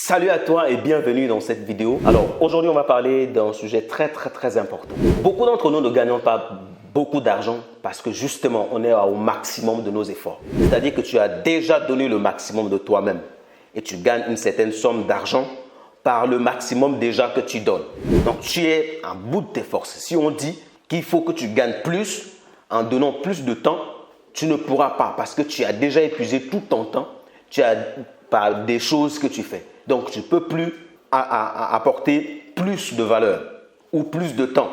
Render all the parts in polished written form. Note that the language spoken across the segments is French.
Salut à toi et bienvenue dans cette vidéo. Alors aujourd'hui on va parler d'un sujet très important. Beaucoup d'entre nous ne gagnons pas beaucoup d'argent parce que justement on est au maximum de nos efforts. C'est-à-dire que tu as déjà donné le maximum de toi-même et tu gagnes une certaine somme d'argent par le maximum déjà que tu donnes. Donc tu es à bout de tes forces. Si on dit qu'il faut que tu gagnes plus en donnant plus de temps, tu ne pourras pas parce que tu as déjà épuisé tout ton temps. Tu as par des choses que tu fais. Donc, tu ne peux plus apporter plus de valeur ou plus de temps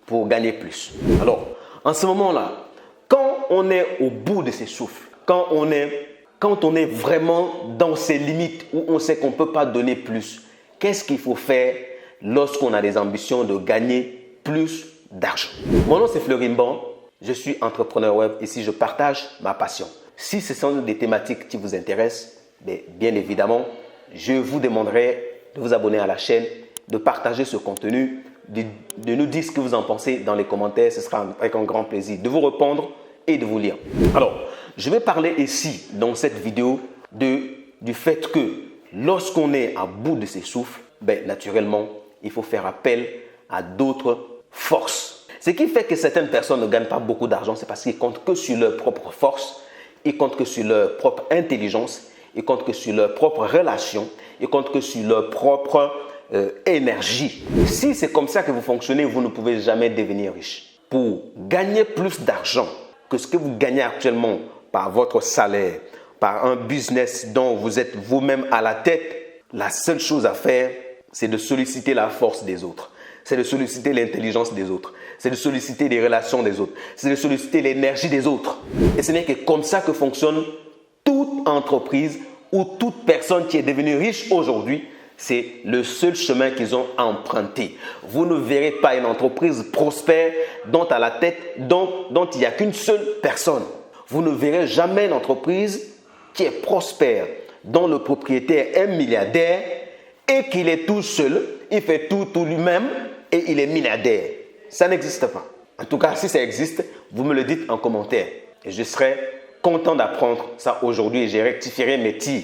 pour gagner plus. Alors, en ce moment-là, quand on est au bout de ses souffles, quand on est vraiment dans ses limites où on sait qu'on ne peut pas donner plus, qu'est-ce qu'il faut faire lorsqu'on a des ambitions de gagner plus d'argent? Mon nom, c'est Fleury Mban. Je suis entrepreneur web. Ici, je partage ma passion. Si ce sont des thématiques qui vous intéressent, bien évidemment, je vous demanderai de vous abonner à la chaîne, de partager ce contenu, de nous dire ce que vous en pensez dans les commentaires. Ce sera avec un grand plaisir de vous répondre et de vous lire. Alors, je vais parler ici, dans cette vidéo, du fait que lorsqu'on est à bout de ses souffles, naturellement, il faut faire appel à d'autres forces. Ce qui fait que certaines personnes ne gagnent pas beaucoup d'argent, c'est parce qu'ils comptent que sur leur propre force, ils comptent que sur leur propre intelligence, ils comptent que sur leur propre relation, ils comptent que sur leur propre énergie. Si c'est comme ça que vous fonctionnez, vous ne pouvez jamais devenir riche. Pour gagner plus d'argent que ce que vous gagnez actuellement par votre salaire, par un business dont vous êtes vous-même à la tête, la seule chose à faire, c'est de solliciter la force des autres. C'est de solliciter l'intelligence des autres. C'est de solliciter les relations des autres. C'est de solliciter l'énergie des autres. Et ce n'est que comme ça que fonctionne toute entreprise ou toute personne qui est devenue riche aujourd'hui. C'est le seul chemin qu'ils ont emprunté. Vous ne verrez pas une entreprise prospère dont à la tête, dont il n'y a qu'une seule personne. Vous ne verrez jamais une entreprise qui est prospère, dont le propriétaire est milliardaire et qu'il est tout seul, il fait tout lui-même et il est milliardaire. Ça n'existe pas. En tout cas, si ça existe, vous me le dites en commentaire et je serai content d'apprendre ça aujourd'hui et j'ai rectifié mes tirs.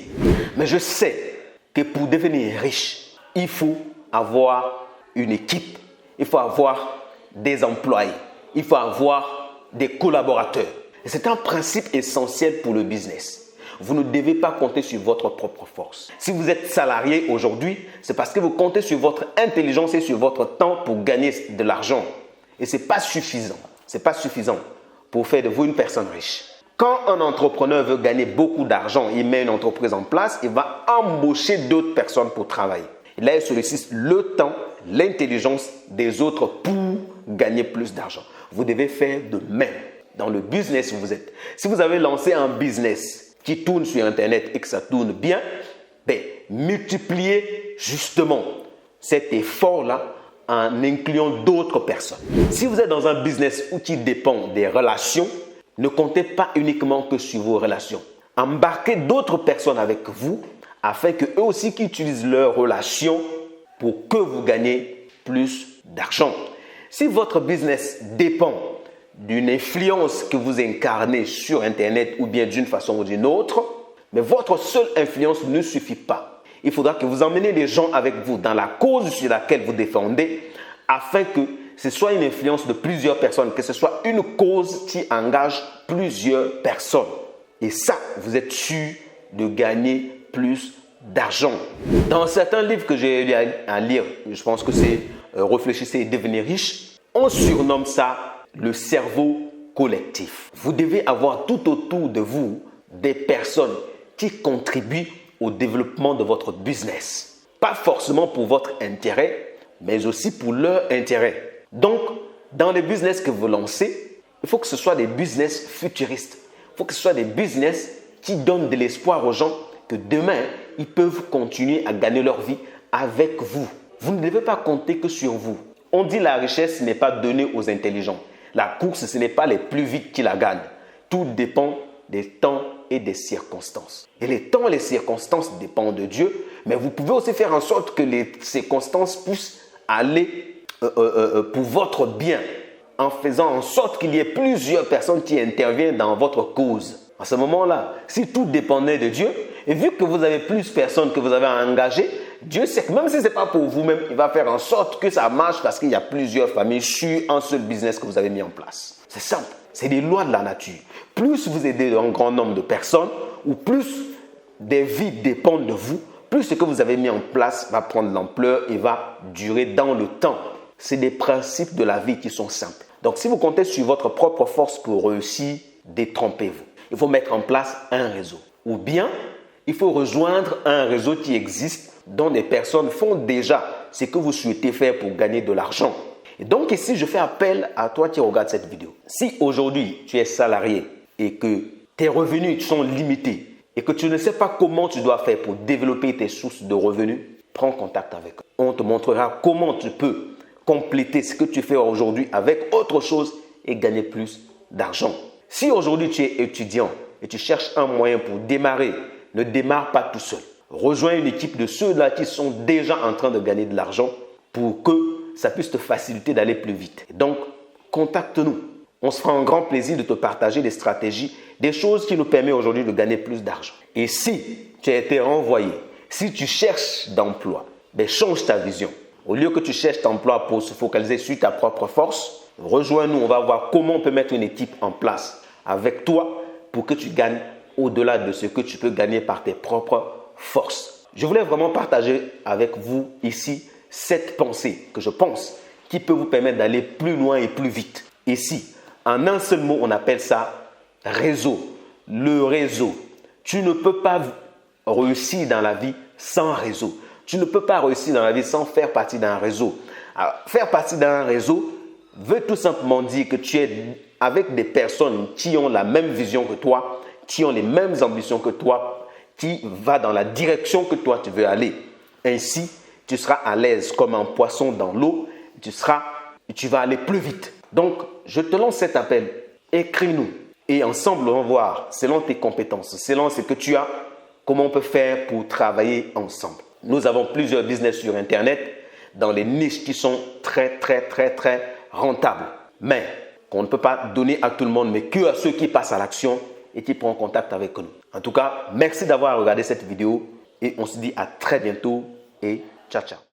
Mais je sais que pour devenir riche, il faut avoir une équipe, il faut avoir des employés, il faut avoir des collaborateurs. Et c'est un principe essentiel pour le business. Vous ne devez pas compter sur votre propre force. Si vous êtes salarié aujourd'hui, c'est parce que vous comptez sur votre intelligence et sur votre temps pour gagner de l'argent. Et ce n'est pas suffisant. Ce n'est pas suffisant pour faire de vous une personne riche. Quand un entrepreneur veut gagner beaucoup d'argent, il met une entreprise en place, il va embaucher d'autres personnes pour travailler. Et là, il sollicite le temps, l'intelligence des autres pour gagner plus d'argent. Vous devez faire de même dans le business où vous êtes. Si vous avez lancé un business qui tourne sur Internet et que ça tourne bien, multipliez justement cet effort-là en incluant d'autres personnes. Si vous êtes dans un business qui dépend des relations, ne comptez pas uniquement que sur vos relations. Embarquez d'autres personnes avec vous afin qu'eux aussi qu'ils utilisent leurs relations pour que vous gagnez plus d'argent. Si votre business dépend d'une influence que vous incarnez sur Internet ou bien d'une façon ou d'une autre, mais votre seule influence ne suffit pas. Il faudra que vous emmeniez les gens avec vous dans la cause sur laquelle vous défendez afin que ce soit une influence de plusieurs personnes, que ce soit une cause qui engage plusieurs personnes. Et ça, vous êtes sûr de gagner plus d'argent. Dans certains livres que j'ai eu à lire, je pense que c'est Réfléchissez et devenez riche, on surnomme ça le cerveau collectif. Vous devez avoir tout autour de vous des personnes qui contribuent au développement de votre business. Pas forcément pour votre intérêt, mais aussi pour leur intérêt. Donc, dans les business que vous lancez, il faut que ce soit des business futuristes. Il faut que ce soit des business qui donnent de l'espoir aux gens que demain, ils peuvent continuer à gagner leur vie avec vous. Vous ne devez pas compter que sur vous. On dit la richesse n'est pas donnée aux intelligents. La course, ce n'est pas les plus vite qui la gagnent. Tout dépend des temps et des circonstances. Et les temps et les circonstances dépendent de Dieu, mais vous pouvez aussi faire en sorte que les circonstances puissent aller pour votre bien, en faisant en sorte qu'il y ait plusieurs personnes qui interviennent dans votre cause. À ce moment-là, si tout dépendait de Dieu, et vu que vous avez plus de personnes que vous avez à engager, Dieu sait que même si ce n'est pas pour vous-même, il va faire en sorte que ça marche parce qu'il y a plusieurs familles sur un seul business que vous avez mis en place. C'est simple. C'est des lois de la nature. Plus vous aidez un grand nombre de personnes ou plus des vies dépendent de vous, plus ce que vous avez mis en place va prendre l'ampleur et va durer dans le temps. C'est des principes de la vie qui sont simples. Donc, si vous comptez sur votre propre force pour réussir, détrompez-vous. Il faut mettre en place un réseau. Ou bien, il faut rejoindre un réseau qui existe dont des personnes font déjà ce que vous souhaitez faire pour gagner de l'argent. Et donc ici, je fais appel à toi qui regardes cette vidéo. Si aujourd'hui, tu es salarié et que tes revenus sont limités et que tu ne sais pas comment tu dois faire pour développer tes sources de revenus, prends contact avec eux. On te montrera comment tu peux compléter ce que tu fais aujourd'hui avec autre chose et gagner plus d'argent. Si aujourd'hui tu es étudiant et tu cherches un moyen pour démarrer, ne démarre pas tout seul. Rejoins une équipe de ceux-là qui sont déjà en train de gagner de l'argent pour que ça puisse te faciliter d'aller plus vite. Donc, contacte-nous. On se fera un grand plaisir de te partager des stratégies, des choses qui nous permettent aujourd'hui de gagner plus d'argent. Et si tu as été renvoyé, si tu cherches d'emploi, change ta vision. Au lieu que tu cherches d'emploi pour se focaliser sur ta propre force, rejoins-nous. On va voir comment on peut mettre une équipe en place avec toi pour que tu gagnes au-delà de ce que tu peux gagner par tes propres forces. Je voulais vraiment partager avec vous ici cette pensée que je pense qui peut vous permettre d'aller plus loin et plus vite. Ici, en un seul mot, on appelle ça réseau. Le réseau. Tu ne peux pas réussir dans la vie sans réseau. Tu ne peux pas réussir dans la vie sans faire partie d'un réseau. Alors, faire partie d'un réseau veut tout simplement dire que tu es avec des personnes qui ont la même vision que toi, qui ont les mêmes ambitions que toi, qui va dans la direction que toi tu veux aller. Ainsi, tu seras à l'aise comme un poisson dans l'eau, tu vas aller plus vite. Donc, je te lance cet appel. Écris-nous et ensemble, on va voir, selon tes compétences, selon ce que tu as, comment on peut faire pour travailler ensemble. Nous avons plusieurs business sur Internet dans les niches qui sont très rentables. Mais qu'on ne peut pas donner à tout le monde, mais que à ceux qui passent à l'action et qui prennent contact avec nous. En tout cas, merci d'avoir regardé cette vidéo et on se dit à très bientôt et ciao.